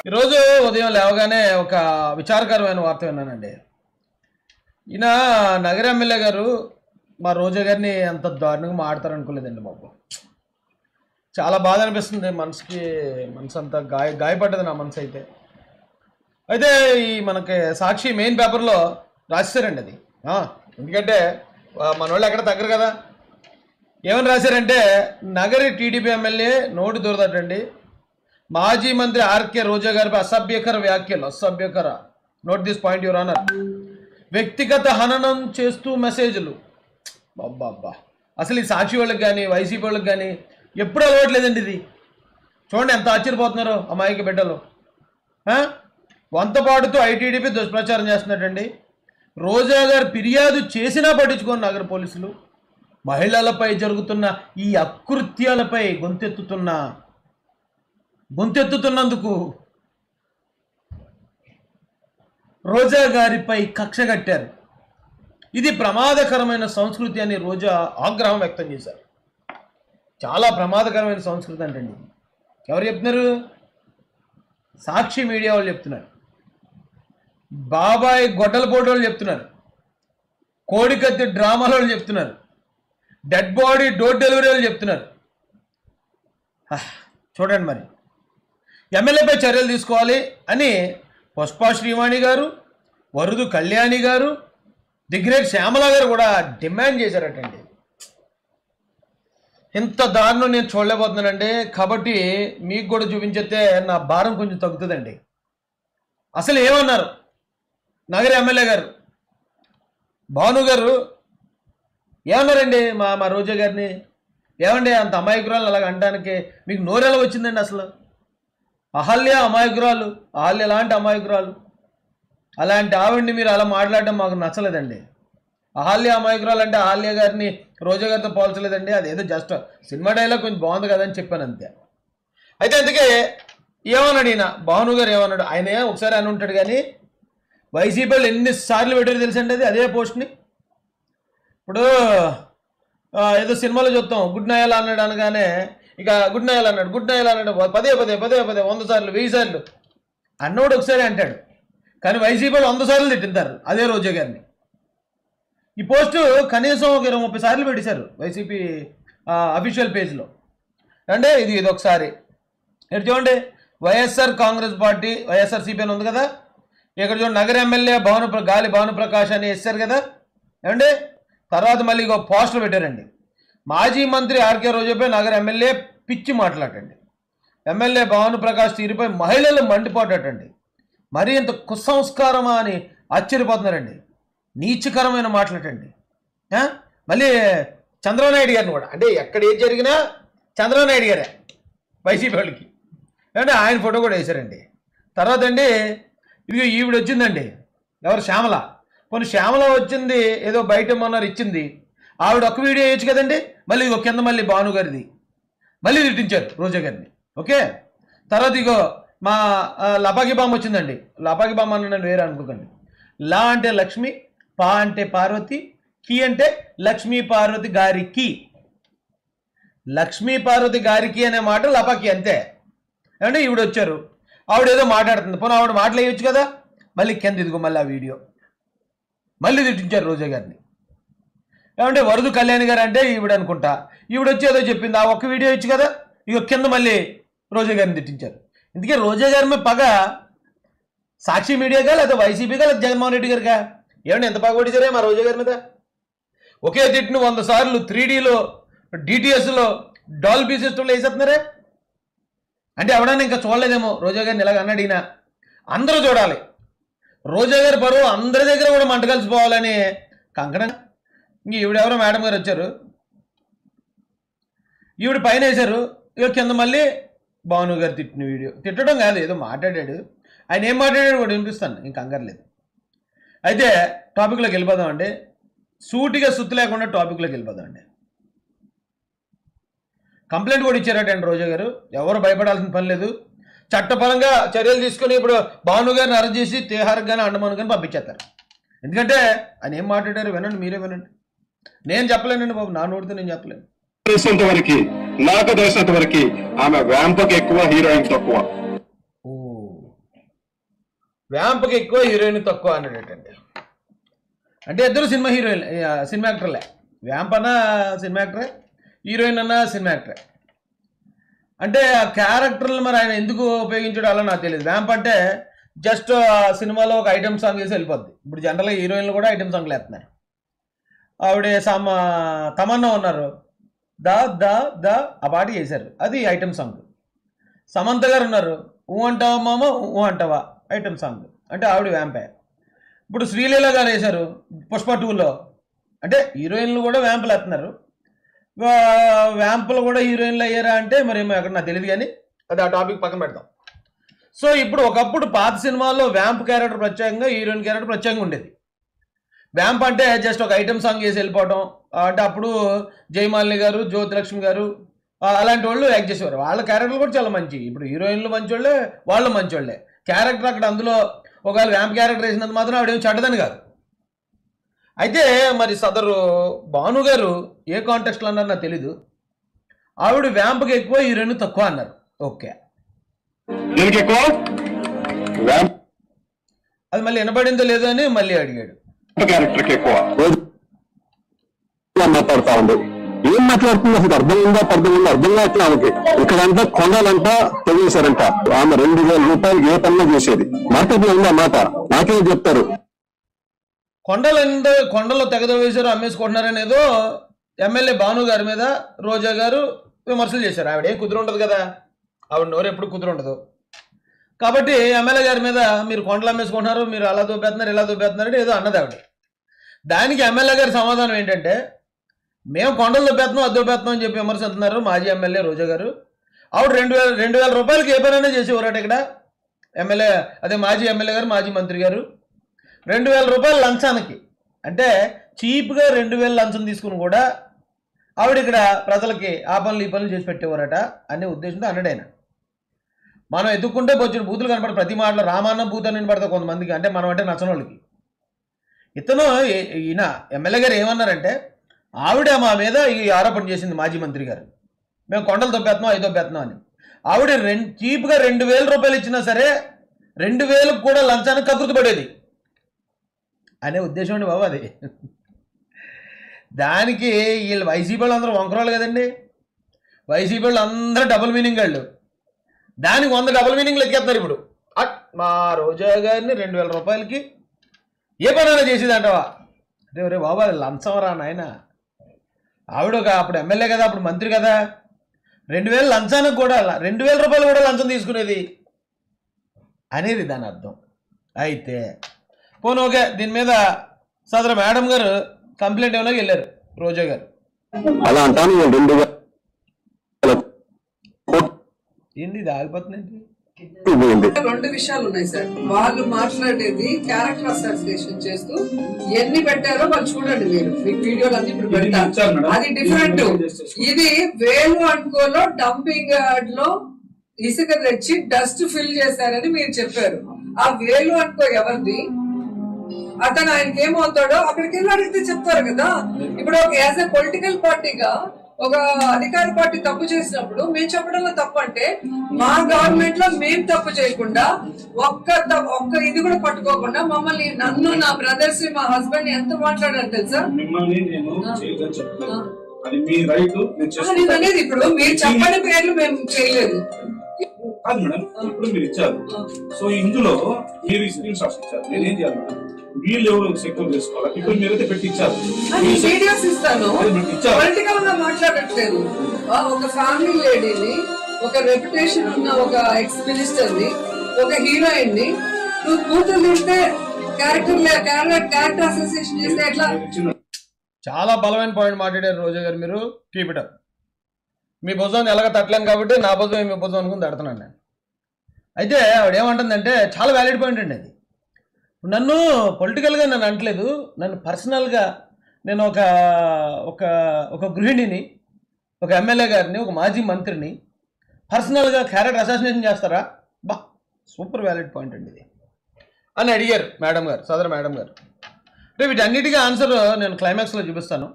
ఈరోజు ఉదయం లేవగానే ఒక విచారకరమైన వార్త విన్నానండి. ఈయన నగర ఎమ్మెల్యే గారు మా రోజా గారిని అంత దారుణంగా మాడతారనుకోలేదండి బాబు. చాలా బాధ అనిపిస్తుంది మనసుకి. మనసు అంతా గాయపడ్డది నా మనసు అయితే. అయితే ఈ మనకి సాక్షి మెయిన్ పేపర్లో రాశారండి అది. ఎందుకంటే మన వాళ్ళు ఎక్కడ తగ్గరు కదా. ఏమని రాశారంటే, నగరి టీడీపీ ఎమ్మెల్యే నోటి దొరదటండి. మాజీ మంత్రి ఆర్కే రోజా గారిపై అసభ్యకర వ్యాఖ్యలు. అసభ్యకర, note this point your honour. వ్యక్తిగత హననం చేస్తూ మెసేజ్లు. అబ్బా, అసలు ఈ సాక్షి వాళ్ళకి కానీ వైసీపీ వాళ్ళకి కానీ ఎప్పుడు అలవాట్లేదండి ఇది. చూడండి ఎంత ఆశ్చర్యపోతున్నారో అమాయక బిడ్డలు. వంతపాటుతో ఐటీడీపీ దుష్ప్రచారం చేస్తున్నట్టండి. రోజా గారు ఫిర్యాదు చేసినా పట్టించుకోని నగర పోలీసులు. మహిళలపై జరుగుతున్న ఈ అకృత్యాలపై గొంతెత్తుతున్నందుకు రోజా గారిపై కక్ష కట్టారు. ఇది ప్రమాదకరమైన సంస్కృతి అని రోజా ఆగ్రహం వ్యక్తం చేశారు. చాలా ప్రమాదకరమైన సంస్కృతి అంటండి. ఎవరు చెప్తున్నారు? సాక్షి మీడియా వాళ్ళు చెప్తున్నారు. బాబాయ్ గొడ్డలపోటు వాళ్ళు చెప్తున్నారు. కోడికత్తి డ్రామాల వాళ్ళు చెప్తున్నారు. డెడ్ బాడీ డోర్ డెలివరీ వాళ్ళు చెప్తున్నారు. చూడండి మరి, ఎమ్మెల్యేపై చర్యలు తీసుకోవాలి అని పుష్ప శ్రీవాణి గారు, వరుదు కళ్యాణి గారు, ది గ్రేట్ శ్యామల గారు కూడా డిమాండ్ చేశారటండి. ఇంత దారుణం నేను చూడలేకపోతున్నానండి. కాబట్టి మీకు కూడా చూపించేస్తే నా భారం కొంచెం తగ్గుతుందండి. అసలు ఏమన్నారు నగర ఎమ్మెల్యే గారు భాను గారు? ఏమన్నారండి మా రోజా గారిని? ఏమండి అంత అమాయకురాలు అలాగ అనడానికి మీకు నోరెలా వచ్చిందండి? అసలు అహల్య అమాయకురాలు, అహల్య లాంటి అమాయకురాలు, అలాంటి ఆవిడ్ని మీరు అలా మాట్లాడడం మాకు నచ్చలేదండి. అహల్య అమాయకురాలు అంటే అహల్య గారిని రోజా గారితో పోల్చలేదండి. అదేదో జస్ట్ సినిమా డైలాగ్ కొంచెం బాగుంది కదా అని చెప్పాను అంతే. అయితే అందుకే ఏమన్నాడు ఈయన భాను గారు? ఏమన్నాడు ఆయన? ఒకసారి అని ఉంటాడు కానీ వైసీపీ వాళ్ళు ఎన్నిసార్లు పెట్టారు తెలుసండి అది అదే పోస్ట్ని. ఇప్పుడు ఏదో సినిమాలో చూస్తాం, గుడ్ నయాల అన్నాడు అనగానే ఇక గుడ్ నయాల అన్నాడు పదే 100 సార్లు 1000 సార్లు అన్నోడు ఒకసారి అంటాడు. కానీ వైసీపీ వాళ్ళు 100 సార్లు తిట్టింటారు అదే రోజా గారిని. ఈ పోస్టు కనీసం ఒక 20-30 సార్లు పెట్టేశారు వైసీపీ అఫీషియల్ పేజ్లో. అంటే ఇది ఒకసారి ఇక్కడ చూడండి, వైఎస్ఆర్ కాంగ్రెస్ పార్టీ వైఎస్ఆర్సీపీ అని ఉంది కదా, ఇక్కడ చూడండి నగర ఎమ్మెల్యే గాలి భానుప్రకాష్ అని వేస్తారు కదా. ఏమండి తర్వాత మళ్ళీ ఇంకో పోస్టర్ పెట్టారండి. మాజీ మంత్రి ఆర్కే రోజాపై నగర ఎమ్మెల్యే పిచ్చి మాట్లాడండి. ఎమ్మెల్యే భానుప్రకాష్ తీరుపై మహిళలు మండిపోటండి. మరీ ఇంత కుసంస్కారమా అని ఆశ్చర్యపోతున్నారండి. నీచకరమైన మాట్లాడండి. మళ్ళీ చంద్రబాబు నాయుడు గారిని కూడా, అంటే ఎక్కడ ఏది జరిగినా చంద్రబాబు నాయుడు గారే వైసీపీ వాళ్ళకి. అంటే ఆయన ఫోటో కూడా వేశారండి. తర్వాత అండి ఇది ఈవిడ వచ్చిందండి, ఎవరు? శ్యామల. కొన్ని శ్యామల వచ్చింది ఏదో బయట మొన్న ఇచ్చింది, ఆవిడ ఒక వీడియో వేయచ్చు కదండి. మళ్ళీ ఇగో కింద మళ్ళీ భాను గారిది మళ్ళీ తిట్టించారు రోజా గారిని. ఓకే, తర్వాత ఇగో మా లపాకి బామ్మ వచ్చిందండి. లపాకి బామ్మ అన్న వేరే అనుకోకండి. లా అంటే లక్ష్మి, పా అంటే పార్వతి, కి అంటే లక్ష్మీ పార్వతి గారికి. లక్ష్మీ పార్వతి గారికి అనే మాట లపాకి అంతే. అంటే ఈవిడ వచ్చారు, ఆవిడ ఏదో మాట్లాడుతుంది. పోనీ ఆవిడ మాటలు వేయచ్చు కదా. మళ్ళీ కింద ఇదిగో మళ్ళీ ఆ వీడియో మళ్ళీ తిట్టించారు రోజా గారిని. ఏమంటే వరుదు కళ్యాణి గారు అంటే ఈవిడ అనుకుంటా, ఈవిడ వచ్చి ఏదో చెప్పింది, ఆ ఒక్క వీడియో ఇచ్చు కదా. ఇక కింద మళ్ళీ రోజా గారిని తిట్టించారు. ఇందుకే రోజా గారి మీద పగ సాక్షి మీడియాగా, లేదా వైసీపీగా, లేదా జగన్మోహన్ రెడ్డి గారిగా? ఏమంటే ఎంత పగ కొట్టించారే మా రోజా గారి మీద? ఒకే తిట్టిన 100 సార్లు 3Dలో డిటిఎస్లో డాల్బీ సిస్టంలో వేసేస్తున్నారే. అంటే ఎవడన్నా ఇంకా చూడలేదేమో రోజా గారిని ఇలాగ అన్నాడు ఈయన. అందరూ చూడాలి, రోజా గారి పరువు అందరి దగ్గర కూడా మంట కలిసిపోవాలని కంకణం. ఇంక ఈవిడెవరో మేడం గారు వచ్చారు, ఈవిడ పైన వేశారు. ఇక కింద మళ్ళీ భాను గారు తిట్టిన వీడియో. తిట్టడం కాదు, ఏదో మాట్లాడాడు. ఆయన ఏం మాట్లాడాడు కూడా వినిపిస్తాను, ఇంక కంగారు. అయితే టాపిక్లోకి వెళ్ళిపోదాం అండి. సూటిగా సుత్తు లేకుండా టాపిక్లోకి వెళ్ళిపోదాం అండి. కంప్లైంట్ కూడా ఇచ్చారటండి రోజా గారు. ఎవరు భయపడాల్సిన పని లేదు. చట్టపరంగా చర్యలు తీసుకొని ఇప్పుడు భాను గారిని అరెస్ట్ చేసి తిహార్ కానీ అండమాన్ కానీ పంపించేస్తారు. ఎందుకంటే ఆయన ఏం మాట్లాడారు వినండి, మీరే వినండి. నేను చెప్పలేనండి బాబు, నా నోటితో నేను చెప్పలేను. నాకు తెలిసినంత వరకు ఆమె వ్యాంపకి ఎక్కువ, హీరోయిన్ తక్కువ. వ్యాంప్కి ఎక్కువ హీరోయిన్ తక్కువ అన్నాడటండి. అంటే ఇద్దరు సినిమా హీరోయిన్, సినిమా యాక్టర్లే. వ్యాంప్ అన్న సినిమా యాక్టరే, హీరోయిన్ అన్న సినిమా యాక్టరే. అంటే ఆ క్యారెక్టర్లు మరి ఆయన ఎందుకు ఉపయోగించడం అలా నాకు తెలియదు. వ్యాంప్ అంటే జస్ట్ సినిమాలో ఒక ఐటమ్ సాంగ్ వేసి వెళ్ళిపోద్ది. ఇప్పుడు జనరల్గా హీరోయిన్లు కూడా ఐటమ్ సాంగ్లు వేస్తున్నారు. ఆవిడ తమన్నా ఉన్నారు, దా దా దా ఆ పాట చేశారు, అది ఐటమ్ సాంగ్. సమంత గారు ఉన్నారు, ఊ అంటావా మామ ఊ అంటావా ఐటమ్ సాంగ్, అంటే ఆవిడ వ్యాంపే. ఇప్పుడు శ్రీలీల గారు వేశారు పుష్ప 2లో, అంటే హీరోయిన్లు కూడా వ్యాంపులు వేస్తున్నారు. వ్యాంపులు కూడా హీరోయిన్లు అయ్యారా అంటే మరేమో ఎక్కడ నాకు తెలియదు, కానీ అది ఆ టాపిక్ పక్కన పెడతాం. సో ఇప్పుడు ఒకప్పుడు పాత సినిమాల్లో వ్యాంప్ క్యారెక్టర్ ప్రత్యేకంగా, హీరోయిన్ క్యారెక్టర్ ప్రత్యేకంగా ఉండేది. వ్యాంప్ అంటే జస్ట్ ఒక ఐటమ్ సాంగ్ వేసి వెళ్ళిపోవటం. అంటే అప్పుడు జయమాలిని గారు, జ్యోతిలక్ష్మి గారు అలాంటి వాళ్ళు యాక్ట్ చేసేవారు. వాళ్ళ క్యారెక్టర్లు కూడా చాలా మంచి. ఇప్పుడు హీరోయిన్లు మంచోళ్ళే, వాళ్ళు మంచోళ్ళే. క్యారెక్టర్ అక్కడ అందులో ఒకవేళ వ్యాంప్ క్యారెక్టర్ వేసినంత మాత్రం ఆవిడేం చెడ్డదని కాదు. అయితే మరి సదరు భాను గారు ఏ కాంటెక్స్ట్లో అన్నారు నాకు తెలీదు. ఆవిడ వ్యాంప్కి ఎక్కువ, హీరోయిన్ తక్కువ అన్నారు. ఓకే, అది మళ్ళీ వినపడిందో లేదో అని మళ్ళీ అడిగాడు. క్యారెక్టర్కి ఎక్కువ మాట్లాడుతూ ఉంది. ఏం మాట్లాడుతుంది అసలు అర్థం ఉందా అర్థం కావట్లే ఆమెకి. ఇక్కడంతా కొండలంతా తెగేశారంట. ఆమె 2,000 రూపాయలు ఏ పనిలో చేసేది. మార్కెట్లో ఉందా మాట, నాకేం చెప్తారు. కొండలో తెగదవేశారు, అమ్మేసుకుంటున్నారనేదో ఎమ్మెల్యే భాను గారి మీద రోజా గారు విమర్శలు చేశారు. ఆవిడ ఏం కుదురుండదు కదా, ఆవిడ నోరు ఎప్పుడు కుదురుండదు. కాబట్టి ఎమ్మెల్యే గారి మీద మీరు కొండలు అమ్మేసుకుంటున్నారు, మీరు అలా దూపేస్తున్నారు, ఇలా దూపేస్తున్నారంటే ఏదో అన్నది ఆవిడ. దానికి ఎమ్మెల్యే గారి సమాధానం ఏంటంటే, మేము కొండలు దూపేస్తున్నాం, అది దూపేస్తున్నాం అని చెప్పి విమర్శిస్తున్నారు మాజీ ఎమ్మెల్యే రోజా గారు. ఆవిడ 2,000 రూపాయలకి ఏ పనైనా చేసేవారట ఇక్కడ ఎమ్మెల్యే, అదే మాజీ ఎమ్మెల్యే గారు, మాజీ మంత్రి గారు. 2,000 రూపాయలు లంచానికి, అంటే చీప్గా 2,000 లంచం తీసుకుని కూడా ఆవిడ ఇక్కడ ప్రజలకి ఆ పనులు ఈ పనులు చేసి పెట్టేవారట అనే ఉద్దేశంతో అన్నాడైనా. మనం ఎదుక్కుంటే బొచ్చిన బూతులు కనపడ, ప్రతి మాటలో రామాన్న బూత్ అని వినపడతాయి కొంతమందికి, అంటే మనం అంటే నచ్చని వాళ్ళకి. ఈయన ఎమ్మెల్యే గారు ఏమన్నారంటే, ఆవిడ మా మీద ఈ ఆరోపణ చేసింది మాజీ మంత్రి గారు, మేము కొండలు దొబ్బేస్తున్నాం, అవి దొబ్బేస్తున్నాం అని. ఆవిడ చీప్గా 2,000 రూపాయలు ఇచ్చినా సరే 2,000కు కూడా లంచానికి కకృతి పడేది అనే ఉద్దేశం అండి బాబు అది. దానికి వీళ్ళు వైసీపీ వాళ్ళు అందరూ వంకరాలు కదండి. వైసీపీ వాళ్ళు అందరూ డబుల్ మీనింగ్ వాళ్ళు. దానికి 100 డబుల్ మీనింగ్లు ఎక్కేస్తున్నారు ఇప్పుడు. మా రోజా గారిని 2,000 రూపాయలకి ఏ పనైనా చేసేది అంటవా అంటే, రే బాబా లంచం రా నాయన. ఆవిడ అప్పుడు ఎమ్మెల్యే కదా, అప్పుడు మంత్రి కదా, 2,000 లంచానికి కూడా 2,000 రూపాయలు కూడా లంచం తీసుకునేది అనేది దాని అర్థం. అయితే పోను ఓకే, దీని మీద సదరు మేడం గారు కంప్లైంట్ ఏమైనా వెళ్ళారు రోజా గారు. అలా అంటాను ఏంది ఇది ఆగిపోతుందండి. 2 విషయాలు ఉన్నాయి సార్. వాళ్ళు మాట్లాడేది క్యారెక్టర్ అసోసియేషన్ చేస్తూ ఎన్ని పెట్టారో వాళ్ళు చూడండి, మీరు మీకు వీడియోలు అన్ని ఇప్పుడు పెడతారు. అది డిఫరెంట్. ఇది వేలు అనుకోలో డంపింగ్ యార్డ్ లో ఇసుక తెచ్చి డస్ట్ ఫిల్ చేశారని మీరు చెప్పారు. ఆ వేలు అనుకో ఎవరిది, అతను ఆయనకి ఏమవుతాడో అక్కడికి వెళ్ళి అడిగితే చెప్తారు కదా. ఇప్పుడు యాజ్ ఎ పొలిటికల్ పార్టీగా ఒక అధికార పార్టీ తప్పు చేసినప్పుడు మేము చెప్పడంలో తప్పు అంటే, మా గవర్నమెంట్ లో మేము తప్పు చేయకుండా ఒక్క ఇది కూడా పట్టుకోకుండా మమ్మల్ని, నన్ను, నా బ్రదర్స్, మా హస్బెండ్ ఎంత మాట్లాడారు తెలుసా. అనేది ఇప్పుడు మీరు చెప్పని పేర్లు మేము చేయలేదు. కాదు మేడం, ఇప్పుడు మీరు ఇచ్చారు. సో ఇందులో మీరు స్క్రీన్ షాట్స్ ఇచ్చారు, నేను ఏం చేయాలి మేడం? వీళ్ళు ఎవరు సెక్యూర్ చేసుకోవాలి? ఇప్పుడు మీరైతే పెట్టి ఇచ్చారు, వీడియోస్ ఇస్తాను. పొలిటికల్ గా మాట్లాడట్లేదు. ఒక ఫ్యామిలీ లేడీని, ఒక రెప్యుటేషన్ ఉన్న ఒక ఎక్స్ మినిస్టర్ ని, ఒక హీరోయిన్ ని నువ్వు కూతురు చూస్తే క్యారెక్టర్ అసోసియేషన్ చేస్తే ఎట్లా? చాలా బలమైన పాయింట్ మాట్లాడారు రోజా గారు. మీరు కీప్ ఇట్ అప్. మీ భుజం ఎలాగ తట్టలేం కాబట్టి నా భుజం మీ భుజం అనుకుని తడుతున్నాను నేను. అయితే ఆవిడ ఏమంటుందంటే చాలా వ్యాలిడ్ పాయింట్ అండి అది. నన్ను పొలిటికల్గా నన్ను అంటలేదు, నన్ను పర్సనల్గా నేను ఒక ఒక ఒక గృహిణిని, ఒక ఎమ్మెల్యే గారిని, ఒక మాజీ మంత్రిని పర్సనల్గా క్యారెక్టర్ అసాసినేషన్ చేస్తారా? బా సూపర్ వ్యాలిడ్ పాయింట్ అండి ఇది అని అడిగారు మేడం గారు, సదరు మేడం గారు. రేపు వీటన్నిటికీ ఆన్సర్ నేను క్లైమాక్స్లో చూపిస్తాను.